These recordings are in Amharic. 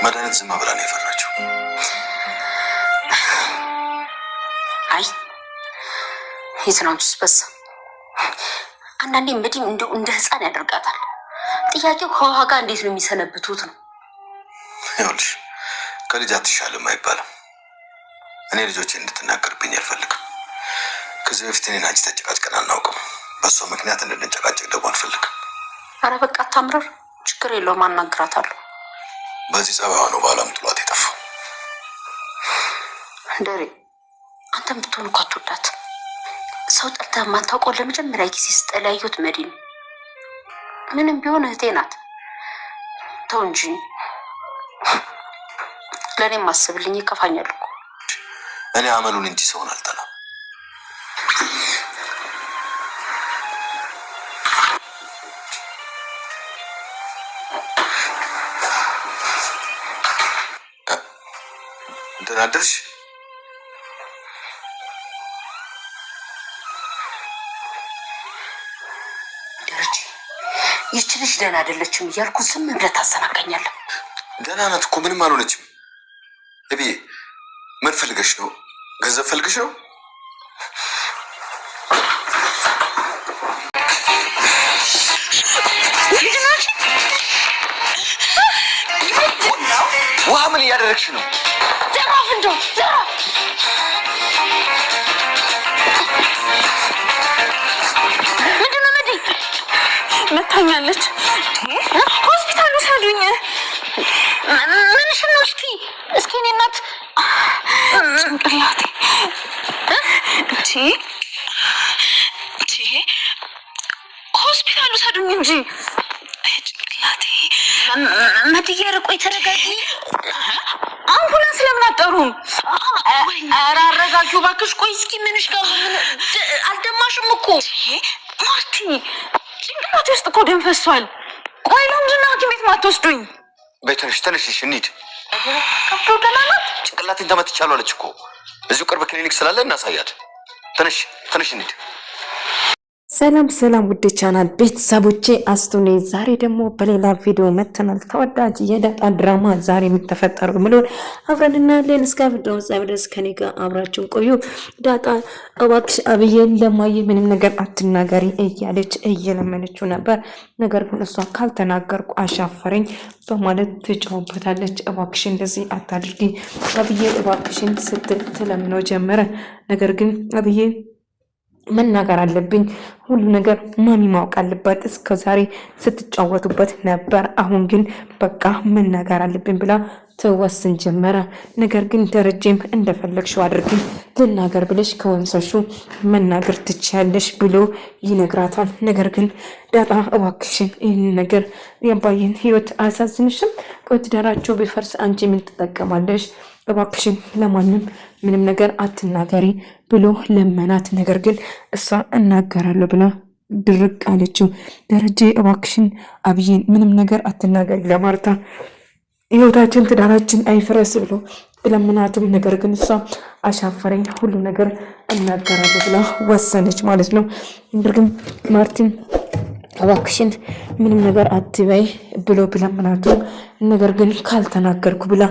መድኃኒት ዝም ብላ ነው የፈራችው። አይ የትናንቱስ በስ አንዳንዴ መዲም እንደ ህፃን ያደርጋታል። ጥያቄው ከውሃ ጋር እንዴት ነው የሚሰነብቱት ነው። ይኸውልሽ ከልጅ አትሻልም አይባልም። እኔ ልጆቼ እንድትናገርብኝ አልፈልግም። ከዚህ በፊት እኔን አንቺ ተጨቃጭቀን አናውቅም። በሷ ምክንያት እንድንጨቃጨቅ ደግሞ አልፈልግም። ኧረ በቃ አታምረር፣ ችግር የለውም አናግራታለሁ። በዚህ ጸባዋ ነው ባሏም ጥሏት የጠፋው። ደሬ አንተም ብትሆን እኮ አትወዳት። ሰው ጠልተህ የማታውቀው ለመጀመሪያ ጊዜ ስጠላየሁት መዲን ምንም ቢሆን እህቴ ናት። ተው እንጂ ለእኔም አስብልኝ፣ ይከፋኛል እኮ። እኔ አመሉን እንጂ ሰውን አልጠላም። ደህና አደርሽ? ደረጀ ይህች ልጅ ደህና አይደለችም እያልኩ ዝም ብለህ ታሰናከኛለህ። ደህና ናት እኮ ምንም አልሆነችም። እብዬ ምን ፈልገሽ ነው? ገንዘብ ፈልገሽ ነው? ውሃ ምን እያደረግሽ ነው? ዘራፍ እንደው ዘራፍ ምንድን ነው? መዲ መታኛለች። ሆስፒታል ውሰዱኝ። ምንሽ ነው? እስኪ እኔ እናት ጭንቅላቴ ሆስፒታል ውሰዱኝ እንጂ ጭንቅላቴ። መዲዬ ቆይ ተረጋጊ። አምቡላንስ ለምን አጠሩም? ኧረ አረጋጊው እባክሽ። ቆይ እስኪ ምንሽ ጋር አልደማሽም እኮ ማርቲ? ጭንቅላቴ ውስጥ እኮ ደም ፈሷል። ቆይ ለምንድን ነው ሐኪም ቤት ማትወስዱኝ? በይ ተነሽ እንሂድ። ከፍቶ ደህና ናት? ጭንቅላቴን ተመትቻለሁ አለች እኮ። እዚሁ ቅርብ ክሊኒክ ስላለ እናሳያት። ተነሽ እንሂድ። ሰላም ውድ ቻናል ቤተሰቦቼ አስቱኔ ዛሬ ደግሞ በሌላ ቪዲዮ መተናል። ተወዳጅ የዳጣ ድራማ ዛሬ የሚተፈጠረው ምሎን አብረን እናያለን። እስከ ቪዲዮ ድረስ ከኔ ጋር አብራችሁን ቆዩ። ዳጣ እባክሽ አብዬን ለማየ ምንም ነገር አትናገሪ እያለች እየለመነችው ነበር። ነገር ግን እሷ ካልተናገርኩ አሻፈረኝ በማለት ትጫወታለች። እባክሽ እንደዚህ አታድርጊ አብዬ እባክሽን ስትል ትለምነው ጀመረ። ነገር ግን አብዬ መናገር አለብኝ፣ ሁሉ ነገር ማሚ ማወቅ አለባት። እስከ ዛሬ ስትጫወቱበት ነበር፣ አሁን ግን በቃ መናገር አለብኝ ብላ ትወስን ጀመረ። ነገር ግን ደረጀም እንደፈለግሽው አድርጊ፣ ልናገር ብለሽ ከወንሰሹ መናገር ትችያለሽ ብሎ ይነግራታል። ነገር ግን ዳጣ እባክሽን ይህን ነገር የአባዬን ህይወት አያሳዝንሽም? ቆይ ትዳራቸው ቢፈርስ አንቺ ምን ትጠቀማለሽ? እባክሽን ለማንም ምንም ነገር አትናገሪ ብሎ ለመናት። ነገር ግን እሷ እናገራለሁ ብላ ድርቅ አለችው። ደረጀ እባክሽን አብዬን ምንም ነገር አትናገሪ ለማርታ ህይወታችን ትዳራችን አይፍረስ ብሎ ለምናትም። ነገር ግን እሷ አሻፈረኝ ሁሉ ነገር እናገራለሁ ብላ ወሰነች ማለት ነው። ነገር ግን ማርቲን እባክሽን ምንም ነገር አትበይ ብሎ ብለምናቱ። ነገር ግን ካልተናገርኩ ብላ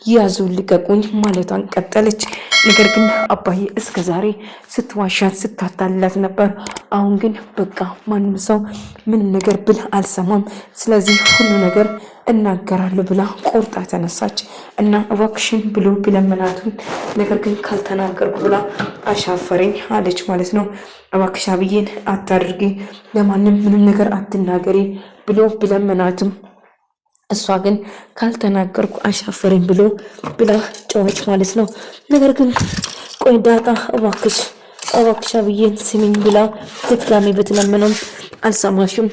ያዙ ልቀቁኝ ማለቷን ቀጠለች። ነገር ግን አባዬ እስከ ዛሬ ስትዋሻት ስታታላት ነበር። አሁን ግን በቃ ማንም ሰው ምንም ነገር ብል አልሰማም፣ ስለዚህ ሁሉ ነገር እናገራለሁ ብላ ቆርጣ ተነሳች እና እባክሽን ብሎ ብለምናቱ። ነገር ግን ካልተናገርኩ ብላ አሻፈረኝ አለች ማለት ነው። እባክሽ አብዬን አታድርጊ፣ ለማንም ምንም ነገር አትናገሪ ብሎ ብለምናትም እሷ ግን ካልተናገርኩ አሻፈረኝ ብሎ ብላ ጮኸች ማለት ነው። ነገር ግን ቆይ ዳጣ እባክሽ አብዬን ስሚኝ ብላ ድጋሜ ብትለምነው አልሰማሽም።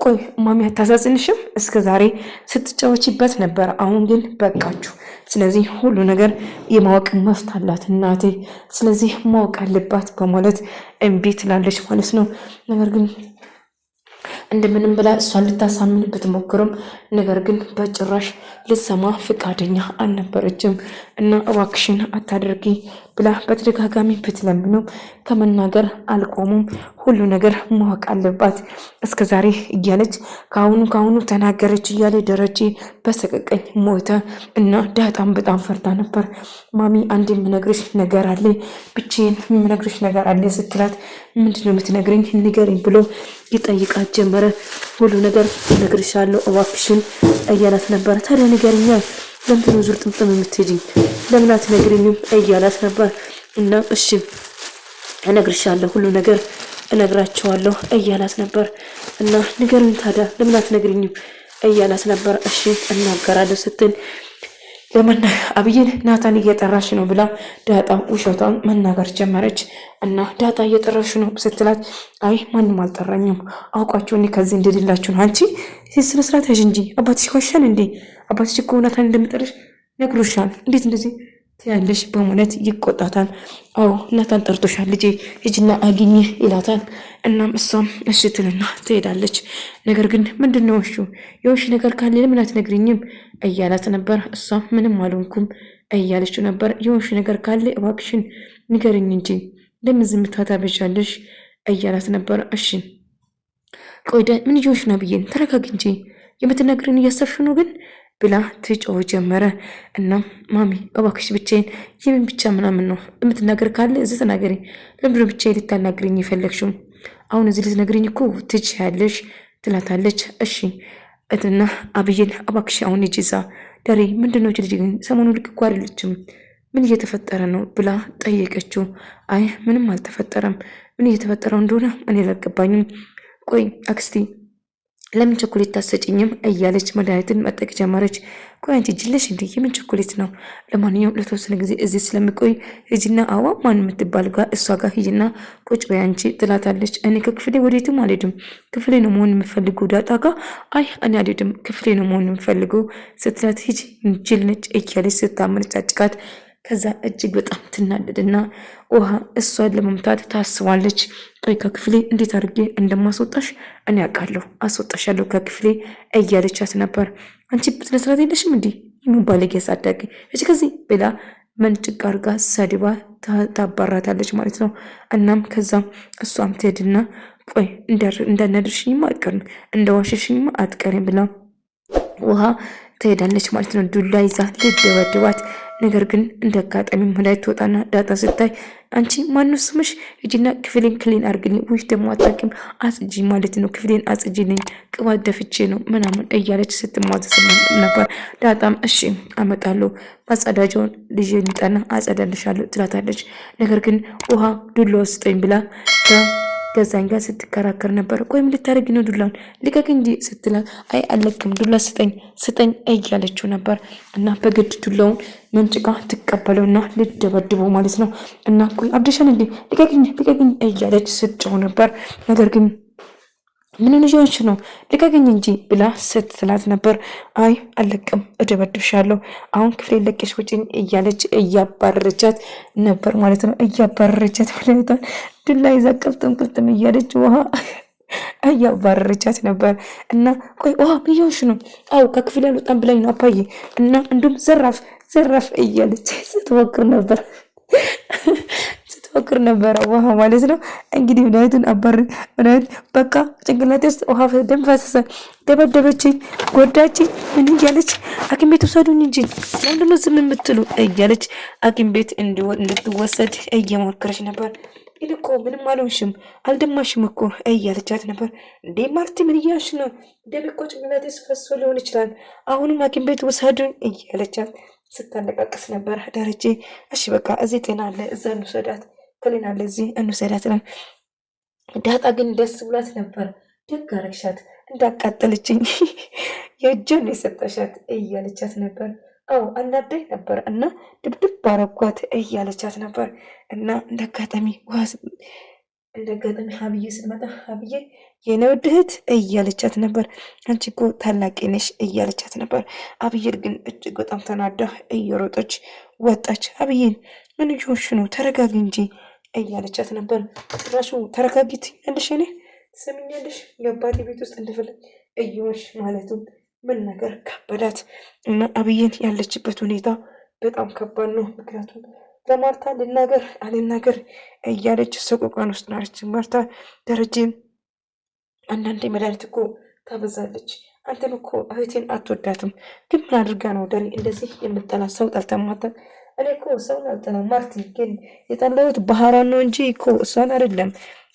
ቆይ ማሚ አታሳዝንሽም? እስከ ዛሬ ስትጫወችበት ነበር፣ አሁን ግን በቃችሁ። ስለዚህ ሁሉ ነገር የማወቅ መብት አላት እናቴ፣ ስለዚህ ማወቅ አለባት በማለት እምቢ ትላለች ማለት ነው። ነገር ግን እንደምንም ብላ እሷን ልታሳምን ብትሞክርም ነገር ግን በጭራሽ ልትሰማ ፍቃደኛ አልነበረችም እና እባክሽን አታድርጊ ብላ በተደጋጋሚ ብትለምነው ከመናገር አልቆሙም። ሁሉ ነገር ማወቅ አለባት እስከዛሬ እያለች ከአሁኑ ተናገረች እያለ ደረጀ በሰቀቀኝ ሞተ እና ዳጣም በጣም ፈርታ ነበር። ማሚ አንድ የምነግርሽ ነገር አለ፣ ብቻዬን የምነግርሽ ነገር አለ ስትላት ምንድነው የምትነግረኝ ንገረኝ ብሎ ይጠይቃት ጀመረ። ሁሉ ነገር እነግርሻለሁ እባክሽን እያላት ነበር። ታዲያ ንገረኛ፣ ለምንድነው ዙር ጥምጥም የምትሄጂኝ? ለምን አትነግሪኝም እያላት ነበር። እና እሺ እነግርሻለሁ፣ ሁሉ ነገር እነግራቸዋለሁ እያላት ነበር። እና ንገሩኝ ታዲያ ለምን አትነግሪኝም እያላት ነበር። እሺ እናገራለሁ ስትል ለምን አብይን ናታን እየጠራሽ ነው ብላ ዳጣ ውሸቷን መናገር ጀመረች። እና ዳጣ እየጠራሽ ነው ስትላት አይ ማንም አልጠራኝም፣ አውቃችሁ እኔ ከዚህ እንድልላችሁ ነው። አንቺ ስነ ስርዓት ያዥ እንጂ አባትሽ ዋሻል እንዴ? አባትሽ እኮ ናታን እንደምጠርሽ ነግሮሻል፣ እንዴት እንደዚህ ትያለሽ በማለት ይቆጣታል። አዎ ናታን ጠርቶሻል ልጄ ሂጂና አግኝ ይላታል። እናም እሷም እሺ ትልና ትሄዳለች። ነገር ግን ምንድነው እሺ የውሽ ነገር ካለ ለምን አትነግሪኝም እያላት ነበር። እሷም ምንም አልሆንኩም እያለችው ነበር። የውሽ ነገር ካለ እባክሽን ንገርኝ እንጂ ለምን ዝምታ ታበዣለሽ እያላት ነበር። እሺ ቆይደ ምን ይሆንሽ ነው ብዬን ተረጋግ እንጂ የምትነግሪን እያሰብሽ ነው ግን ብላ ትጮህ ጀመረ። እና ማሚ እባክሽ ብቻዬን የምን ብቻ ምናምን ነው የምትናገር ካለ እዚህ ተናገሪ። ለምንድነው ብቻዬን ልታናግሪኝ የፈለግሽው? አሁን እዚህ ልትነግሪኝ እኮ ትችያለሽ ትላታለች። እሺ እትና አብይን እባክሽ አሁን ሂጂ እዛ ዳሬ ምንድነው ልጅ ግን ሰሞኑን ልክ እኮ አይደለችም፣ ምን እየተፈጠረ ነው ብላ ጠየቀችው። አይ ምንም አልተፈጠረም፣ ምን እየተፈጠረው እንደሆነ እኔ አልገባኝም። ቆይ አክስቲ ለምን ቸኮሌት ታሰጭኝም እያለች መድኃኒትን መጠቅ ጀመረች። ቆይ አንቺ ጅለሽ እንዴ የምን ቸኮሌት ነው? ለማንኛውም ለተወሰነ ጊዜ እዚህ ስለምቆይ ሂጂና አዋ ማን የምትባል ጋር እሷ ጋር ሂጂና ቁጭ በይ አንቺ ትላታለች። እኔ ከክፍሌ ወዴትም አልሄድም፣ ክፍሌ ነው መሆን የምፈልገው ዳጣ ጋር። አይ እኔ አልሄድም ክፍሌ ነው መሆን የምፈልገው ስትላት ሂጂ ጅል ነች እያለች ስታመነጫጭቃት ከዛ እጅግ በጣም ትናደድና ውሃ እሷን ለመምታት ታስባለች። ቆይ ከክፍሌ እንዴት አድርጌ እንደማስወጣሽ እኔ አውቃለሁ፣ አስወጣሻለሁ ከክፍሌ እያለቻት ነበር። አንቺ በስነስርዓት የለሽም እንዲህ ባለጌ አሳዳጊ እጅ ከዚህ ብላ መንጭቅ አድርጋ ሰድባ ታባራታለች ማለት ነው። እናም ከዛም እሷም ትሄድና ቆይ እንዳናደርሽኝማ አትቀርም፣ እንደዋሸሽኝማ አትቀርም ብላ ውሃ ትሄዳለች ማለት ነው። ዱላ ይዛ ልደበድባት። ነገር ግን እንደ አጋጣሚ መድኃኒት ትወጣና ዳጣ ስታይ አንቺ ማነው ስምሽ? ሂጂና ክፍሌን ክሊን አርግልኝ፣ ወይ ደግሞ አታውቂም አጽጂ ማለት ነው፣ ክፍሌን አጽጂልኝ፣ ቅባት ደፍቼ ነው ምናምን እያለች ስትሟዘዝ ነበር። ዳጣም እሺ አመጣለሁ፣ ማጸዳጃውን ልጅ ንጠና አጸዳልሻለሁ ትላታለች። ነገር ግን ውሃ ዱላ ስጠኝ ብላ ገዛኝ ጋር ስትከራከር ነበር። ቆይ ምን ልታደርጊ ነው? ዱላን ልቀቅ እንጂ ስትላት አይ አለቅም ዱላ ስጠኝ እያለችው ነበር። እና በግድ ዱላውን መንጭቃ ትቀበለውና ልደበድበው ማለት ነው። እና ቆይ አብደሻን እንዴ ልቀቅኝ እያለች ስትጮህ ነበር። ነገር ግን ምን ልጆች ነው ልቀቅኝ እንጂ ብላ ስትላት ነበር። አይ አለቅም እደበድብሻለሁ፣ አሁን ክፍሌ ለቀሽ ውጪኝ እያለች እያባረረቻት ነበር ማለት ነው። እያባረረቻት ብለታል። ዱላ ይዛ ቅልጥም እያለች ውሃ እያባረረቻት ነበር። እና ቆይ ውሃ ብዬሽ ነው? አው ከክፍሌ አልወጣም ብላኝ ነው አባዬ። እና እንዱም ዘራፍ እያለች ስትሞክር ነበር ውሃ ማለት ነው። እንግዲህ ምናይቱን ምናይት በቃ ጭንቅላቴ ውስጥ ውሃ ደም ፈሰሰ፣ ደበደበችኝ፣ ጎዳችኝ ምን እያለች ሐኪም ቤት ውሰዱኝ እንጂ ለምንድነው ዝም የምትሉ እያለች ሐኪም ቤት እንድትወሰድ እየሞከረች ነበር። ግን እኮ ምንም አልሆንሽም አልደማሽም እኮ እያለቻት ነበር። እንዴ ማርቲ ምን እያልሽ ነው? ደም እኮ ጭንቅላቴ ውስጥ ፈሶ ሊሆን ይችላል፣ አሁንም ሐኪም ቤት ውሰዱኝ እያለቻት ስታለቃቅስ ነበር። ደረጀ እሺ በቃ እዚህ ጤና አለ እዛ እንውሰዳት፣ ክሊን አለ እዚህ እንውሰዳት ነው። ዳጣ ግን ደስ ብላት ነበር። ደግ አደረግሻት እንዳቃጠለችኝ የእጇን የሰጠሻት እያለቻት ነበር። አዎ አናዳኝ ነበር እና ድብድብ ባረኳት እያለቻት ነበር። እና እንዳጋጣሚ ሀብዬ ስትመጣ ሀብዬ የኔ ውድ እህት እያለቻት ነበር። አንቺ እኮ ታላቄ ነሽ እያለቻት ነበር። አብዬን ግን እጅግ በጣም ተናዳ እየሮጠች ወጣች። አብዬን ምን እየሆንሽ ነው? ተረጋጊ እንጂ እያለቻት ነበር። ራሱ ተረጋጊ ትኛለሽ፣ እኔ ትሰሚኛለሽ? የአባቴ ቤት ውስጥ እንደፈለግ እየሆንሽ ማለቱ ምን ነገር ከበዳት። እና አብዬን ያለችበት ሁኔታ በጣም ከባድ ነው። ምክንያቱም ለማርታ ልናገር አልናገር እያለች ሰቆቃን ውስጥ ናለች። ማርታ ደረጀን አንዳንዴ መድኃኒት እኮ ታበዛለች። አንተን እኮ እህቴን አትወዳትም፣ ግን ምን አድርጋ ነው ደሬ እንደዚህ የምጠላ? ሰው ጠልተማታ? እኔ እኮ ሰውን አልጠላም ማርቲ፣ ግን የጠላሁት ባህሯን ነው እንጂ እኮ እሷን አይደለም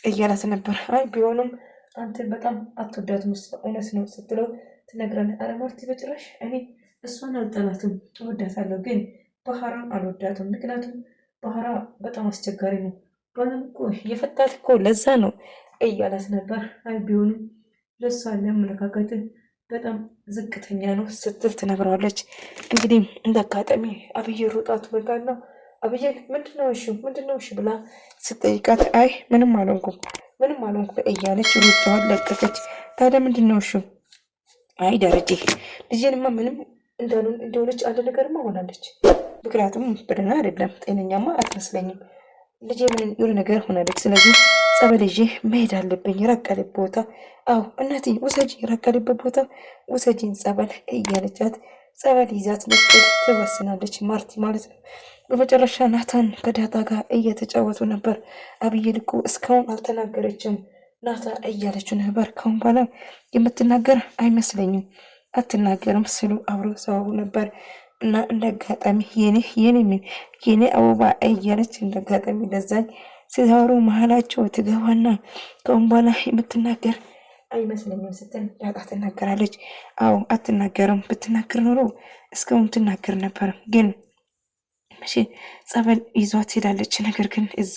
እያላት ነበር። አይ ቢሆንም አንተን በጣም አትወዳትም እውነት ነው ስትለው ትነግራለህ። አረ ማርቲ በጭራሽ እኔ እሷን አልጠላትም፣ እወዳታለሁ፣ ግን ባህሯን አልወዳትም። ምክንያቱም ባህሯ በጣም አስቸጋሪ ነው። ባለም እኮ የፈታት እኮ ለዛ ነው እያላት ነበር። አይ ቢሆንም ለሷ አመለካከትን በጣም ዝቅተኛ ነው ስትል ትነግረዋለች። እንግዲህ እንደ አጋጣሚ አብዬ ሮጣ ትመጣና አብዬ ምንድነው እሺ ብላ ስትጠይቃት አይ ምንም አልሆንኩም እያለች ሩጫዋን ለቀቀች። ታዲያ ምንድነው እሺ? አይ ደረጀ ልጄንማ ምንም እንደሆነች አንድ ነገርማ ሆናለች። ምክንያቱም በደህና አይደለም፣ ጤነኛማ አትመስለኝም። ልጄ ምን የሆነ ነገር ሆናለች። ስለዚህ ጸበል ይዤ መሄድ አለብኝ፣ ራቅ ያለ ቦታ። አዎ እናቴ ውሰጂ፣ ራቅ ያለበት ቦታ ውሰጂን ጸበል እያለቻት ጸበል ይዛት ልትሄድ ትወስናለች። ማርቲ ማለት ነው። በመጨረሻ ናታን ከዳጣ ጋር እየተጫወቱ ነበር። አብዬ ልኮ እስካሁን አልተናገረችም ናታ እያለችው ነበር። ካሁን በኋላ የምትናገር አይመስለኝም፣ አትናገርም ስሉ አብሮ ሰው ነበር። እና እንደ አጋጣሚ የኔ አበባ እያለች እንደ አጋጣሚ ለዛኝ ሲታወሩ መሀላቸው ትገባና ከአሁን በኋላ የምትናገር አይመስለኝም ስትል ዳጣ ትናገራለች። አዎ አትናገርም፣ ብትናገር ኖሮ እስካሁን ትናገር ነበር፣ ግን መቼ ጸበል ይዟት ሄዳለች። ነገር ግን እዛ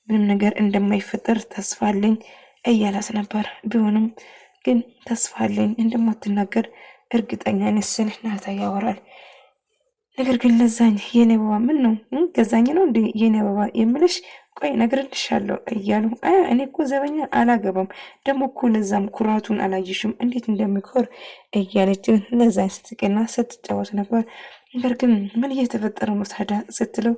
ምንም ነገር እንደማይፈጠር ተስፋ አለኝ እያላት ነበር። ቢሆንም ግን ተስፋ አለኝ እንደማትናገር እርግጠኛ ነስል ናታ ያወራል። ነገር ግን ለዛኝ የኔ አበባ ምን ነው ገዛኝ ነው እንዴ የኔ አበባ የምልሽ? ቆይ ነግርልሻለሁ እያሉ እኔ እኮ ዘበኛ አላገባም፣ ደግሞ እኮ ለዛም ኩራቱን አላየሽም እንዴት እንደሚኮር እያለች ለዛኝ ስትቅና ስትጫወት ነበር። ነገር ግን ምን እየተፈጠረ ነው ታዲያ ስትለው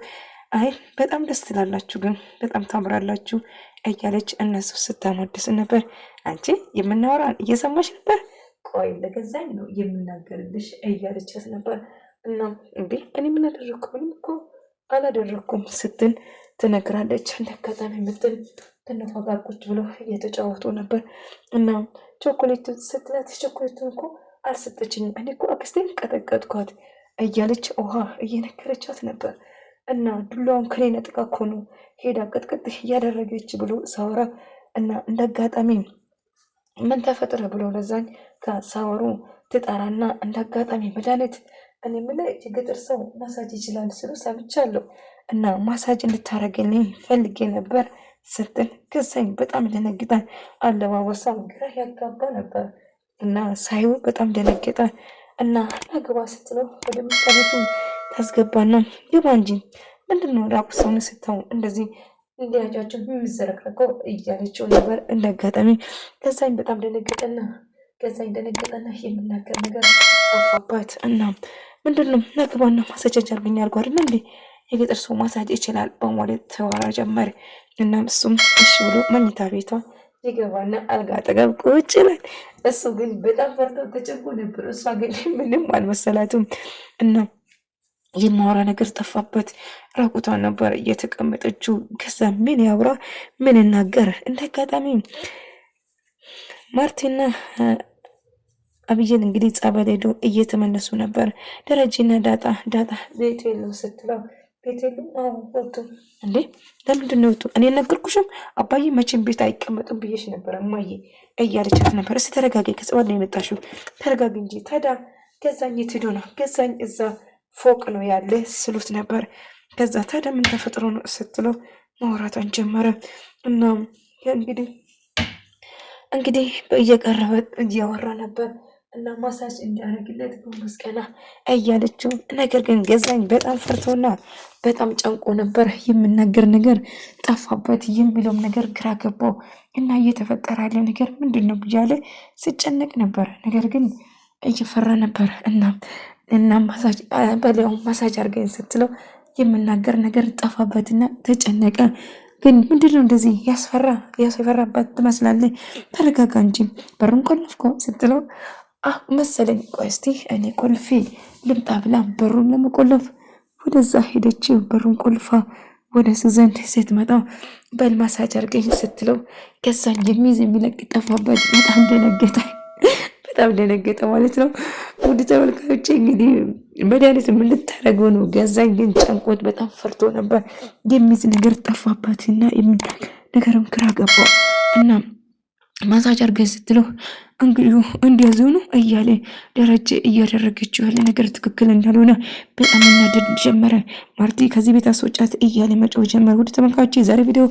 አይ በጣም ደስ ትላላችሁ፣ ግን በጣም ታምራላችሁ እያለች እነሱ ስታሞድስ ነበር። አንቺ የምናወራን እየሰማሽ ነበር? ቆይ ለገዛኝ ነው የምናገርልሽ እያለቻት ነበር። እና እንዴ እኔ ምን አደረግኩ? ምንም እኮ አላደረግኩም ስትል ትነግራለች። እንደ አጋጣሚ ምትል ተነፋጋቆች ብለው እየተጫወቱ ነበር። እና ቾኮሌት ስትላት ቾኮሌቱን እኮ አልሰጠችኝም፣ እኔ እኮ አክስቴን ቀጠቀጥኳት እያለች ውሃ እየነገረቻት ነበር። እና ዱላውን ከኔ ነጥቃ እኮ ነው ሄዳ ቀጥቀጥ እያደረገች ብሎ ሳወራ እና እንደ አጋጣሚ ምን ተፈጥረ ብለው ለዛኝ ከሳወሩ ትጠራና እንደ አጋጣሚ መድኃኒት እኔ የምልህ የገጠር ሰው ማሳጅ ይችላል ስሉ ሰምቻለሁ እና ማሳጅ እንድታረግልኝ ፈልጌ ነበር ስትል ከሳኝ በጣም ደነግጣል። አለባበሷም ግራ ያጋባ ነበር እና ሳይው በጣም ደነገጠ እና ናግባ ስትለው ወደ መታቤቱ ታስገባና ግባ እንጂ ምንድነው ራቁ ሰውን ስተው እንደዚህ እንዲያጃቸው የሚዘረቅረቀው እያለችው ነበር። እንደ አጋጣሚ ከሳኝ በጣም ደነገጠና የምናገር ነገር ጠፋባት እና ምንድነው ናግባና ማሳጅ አርገኝ አልኩ አይደል እንዴ የገጠር ሰው ማሳጅ ይችላል በማለት ተዋራ ጀመር። እናም እሱም እሺ ብሎ መኝታ ቤቷ ይገባና አልጋ አጠገብ ቁጭ ይላል። እሱ ግን በጣም ፈርቶ ተጨንቆ ነበር። እሷ ግን ምንም አልመሰላትም እና የማወራ ነገር ጠፋበት። ራቁቷ ነበር እየተቀመጠችው። ከዛ ምን ያውራ ምን እናገር? እንደ አጋጣሚ ማርቲና አብዬን እንግዲህ ጸበል ሄዶ እየተመለሱ ነበር። ደረጀና ዳጣ ቤት የለው ስትለው ቤት የለም ወጡ እንዴ ለምንድን ነው ወጡ? እኔ ነገርኩሽም አባዬ መቼም ቤት አይቀመጡም ብዬሽ ነበር እማዬ እያለቻት ነበር። እስኪ ተረጋጊ፣ ከጸበል ነው የመጣሽው ተረጋጊ እንጂ። ታዲያ ገዛኝ የት ሄዶ ነው? ገዛኝ እዛ ፎቅ ነው ያለ ስሉት ነበር። ከዛ ታዲያ ምን ተፈጥሮ ነው ስትለው ማውራቷን ጀመረ እና እንግዲህ እየቀረበ እያወራ ነበር እና ማሳጅ እንዲያደርግለት ጎንበስ ቀና እያለችው። ነገር ግን ገዛኝ በጣም ፈርቶና በጣም ጨንቆ ነበር። የምናገር ነገር ጠፋበት፣ የሚለውም ነገር ግራ ገባው እና እየተፈጠረ ያለ ነገር ምንድን ነው እያለ ስጨነቅ ነበር። ነገር ግን እየፈራ ነበር እና ማሳጅ አድርገኝ ስትለው የምናገር ነገር ጠፋበትና ተጨነቀ። ግን ምንድነው እንደዚህ ያስፈራባት ትመስላለች። ተረጋጋ እንጂ በሩን ቆለፍኮ ስትለው መሰለኝ። ቆይ እስቲ እኔ ቆልፌ ልምጣ ብላ በሩን ለመቆለፍ ወደዛ ሄደች። በሩን ቆልፋ ወደ እሱ ዘንድ ስትመጣ በልማሳጅ አድርገኝ ስትለው ከዛን የሚይዝ የሚለቅ ጠፋበት። በጣም ደነገጠ ማለት ነው። ውድ ተመልካዮች እንግዲህ መድኃኒት ምን ልታደርገው ነው? ገዛኝ ግን ጨንቆት በጣም ፈርቶ ነበር። የሚይዝ ነገር ጠፋባትና ነገርም ግራ ገባው እና ማሳጅ አድርገኝ ስትለው እንግዲህ እንደዚሁ ነው እያለ ደረጀ እያደረገችው ያለ ነገር ትክክል እንዳልሆነ በጣም እናደድ ጀመረ። ማርቲ ከዚህ ቤት አስወጫት እያለ መጮህ ጀመረ። ውድ ተመልካዮች የዛሬ ቪዲዮ